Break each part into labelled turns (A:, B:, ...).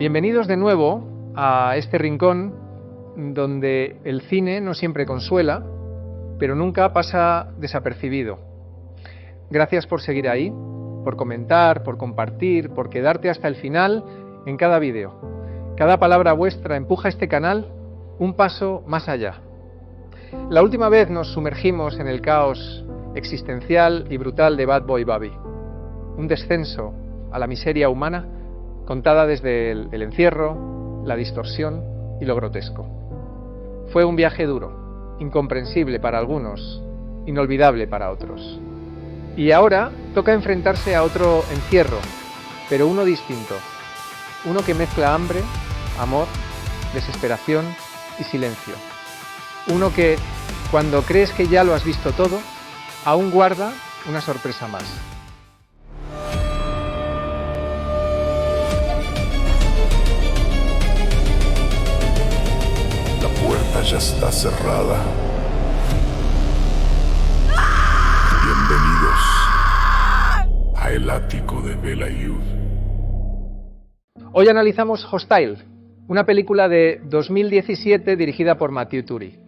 A: Bienvenidos de nuevo a este rincón donde el cine no siempre consuela, pero nunca pasa desapercibido. Gracias por seguir ahí, por comentar, por compartir, por quedarte hasta el final en cada vídeo. Cada palabra vuestra empuja este canal un paso más allá. La última vez nos sumergimos en el caos existencial y brutal de Bad Boy Baby, un descenso a la miseria humana contada desde el encierro, la distorsión y lo grotesco. Fue un viaje duro, incomprensible para algunos, inolvidable para otros. Y ahora toca enfrentarse a otro encierro, pero uno distinto, uno que mezcla hambre, amor, desesperación y silencio. Uno que, cuando crees que ya lo has visto todo, aún guarda una sorpresa más.
B: La puerta ya está cerrada. Bienvenidos a el ático de Velayud.
A: Hoy analizamos Hostile, una película de 2017 dirigida por Matthew Turi.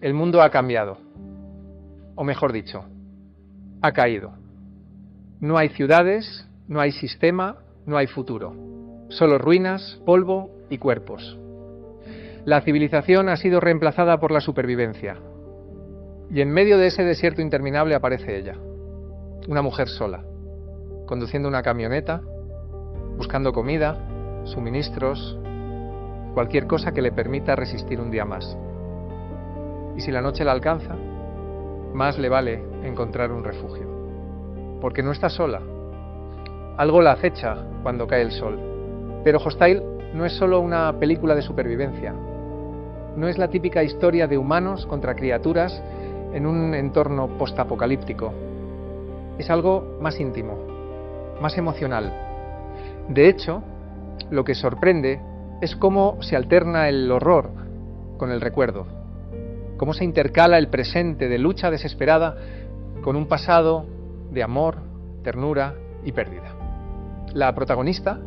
A: El mundo ha cambiado, o mejor dicho, ha caído. No hay ciudades, no hay sistema, no hay futuro. Solo ruinas, polvo y cuerpos. La civilización ha sido reemplazada por la supervivencia. Y en medio de ese desierto interminable aparece ella, una mujer sola, conduciendo una camioneta, buscando comida, suministros, cualquier cosa que le permita resistir un día más. Y si la noche la alcanza, más le vale encontrar un refugio. Porque no está sola. Algo la acecha cuando cae el sol. Pero Hostile no es solo una película de supervivencia. No es la típica historia de humanos contra criaturas en un entorno postapocalíptico. Es algo más íntimo, más emocional. De hecho, lo que sorprende es cómo se alterna el horror con el recuerdo, cómo se intercala el presente de lucha desesperada con un pasado de amor, ternura y pérdida. La protagonista,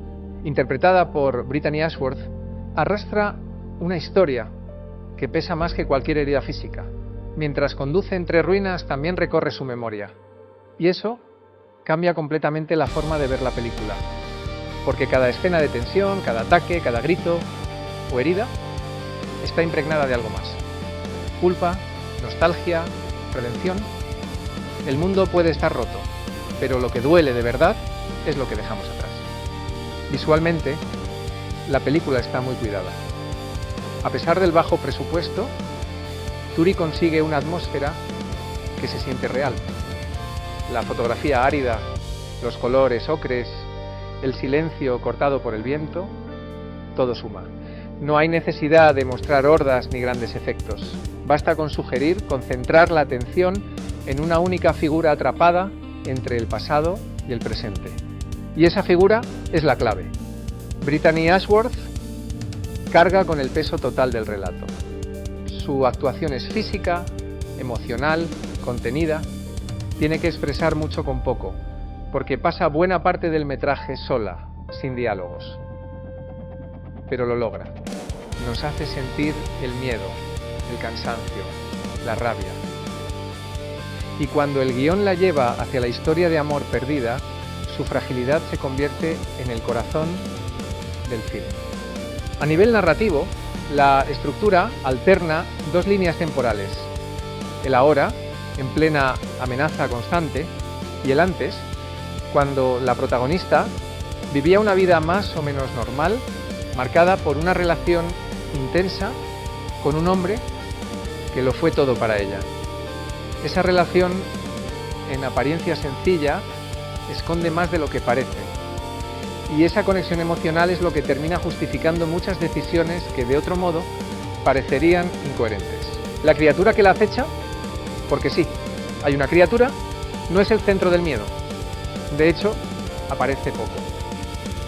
A: interpretada por Brittany Ashworth, arrastra una historia que pesa más que cualquier herida física. Mientras conduce entre ruinas, también recorre su memoria. Y eso cambia completamente la forma de ver la película, porque cada escena de tensión, cada ataque, cada grito o herida está impregnada de algo más. Culpa, nostalgia, redención. El mundo puede estar roto, pero lo que duele de verdad es lo que dejamos atrás. Visualmente, la película está muy cuidada. A pesar del bajo presupuesto, Turi consigue una atmósfera que se siente real. La fotografía árida, los colores ocres, el silencio cortado por el viento, todo suma. No hay necesidad de mostrar hordas ni grandes efectos. Basta con sugerir, concentrar la atención en una única figura atrapada entre el pasado y el presente. Y esa figura es la clave. Brittany Ashworth carga con el peso total del relato. Su actuación es física, emocional, contenida. Tiene que expresar mucho con poco, porque pasa buena parte del metraje sola, sin diálogos. Pero lo logra. Nos hace sentir el miedo, el cansancio, la rabia. Y cuando el guión la lleva hacia la historia de amor perdida, su fragilidad se convierte en el corazón del film. A nivel narrativo, la estructura alterna dos líneas temporales: el ahora, en plena amenaza constante, y el antes, cuando la protagonista vivía una vida más o menos normal, marcada por una relación intensa con un hombre que lo fue todo para ella. Esa relación, en apariencia sencilla, esconde más de lo que parece. Y esa conexión emocional es lo que termina justificando muchas decisiones que de otro modo parecerían incoherentes. La criatura que la acecha, porque sí, hay una criatura, no es el centro del miedo. De hecho, aparece poco.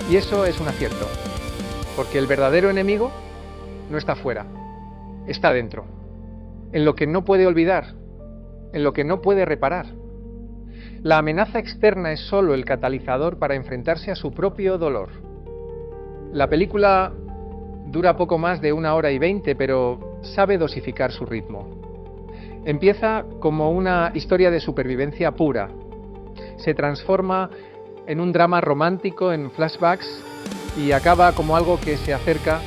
A: Y eso es un acierto, porque el verdadero enemigo no está fuera, está dentro, en lo que no puede olvidar, en lo que no puede reparar. La amenaza externa es solo el catalizador para enfrentarse a su propio dolor. La película dura poco más de 1 hora y 20, pero sabe dosificar su ritmo. Empieza como una historia de supervivencia pura. Se transforma en un drama romántico en flashbacks y acaba como algo que se acerca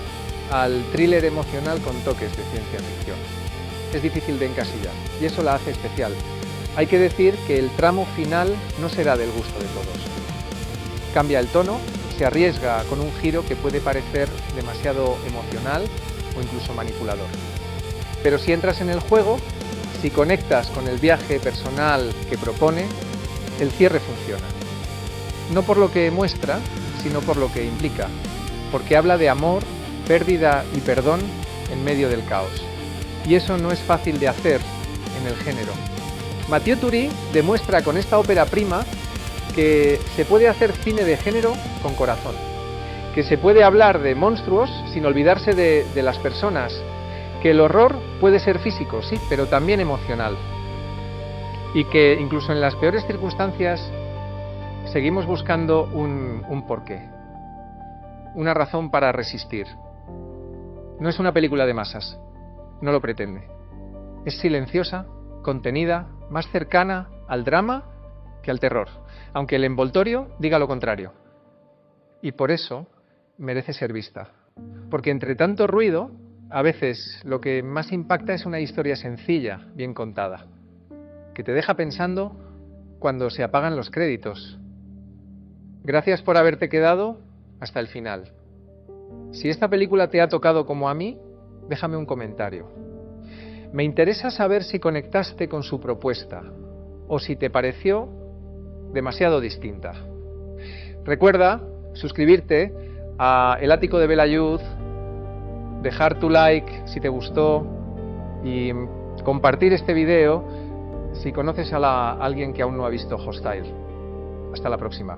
A: al thriller emocional con toques de ciencia ficción. Es difícil de encasillar y eso la hace especial. Hay que decir que el tramo final no será del gusto de todos. Cambia el tono, se arriesga con un giro que puede parecer demasiado emocional o incluso manipulador. Pero si entras en el juego, si conectas con el viaje personal que propone, el cierre funciona. No por lo que muestra, sino por lo que implica, porque habla de amor, pérdida y perdón en medio del caos. Y eso no es fácil de hacer en el género. Mathieu Turi demuestra con esta ópera prima que se puede hacer cine de género con corazón, que se puede hablar de monstruos sin olvidarse de las personas, que el horror puede ser físico, sí, pero también emocional, y que incluso en las peores circunstancias seguimos buscando un porqué, una razón para resistir. No es una película de masas, no lo pretende. Es silenciosa, contenida, más cercana al drama que al terror, aunque el envoltorio diga lo contrario. Y por eso merece ser vista, porque entre tanto ruido, a veces lo que más impacta es una historia sencilla, bien contada, que te deja pensando cuando se apagan los créditos. Gracias por haberte quedado hasta el final. Si esta película te ha tocado como a mí, déjame un comentario. Me interesa saber si conectaste con su propuesta o si te pareció demasiado distinta. Recuerda suscribirte a El Ático de Bela Youth, dejar tu like si te gustó y compartir este video si conoces a alguien que aún no ha visto Hostile. Hasta la próxima.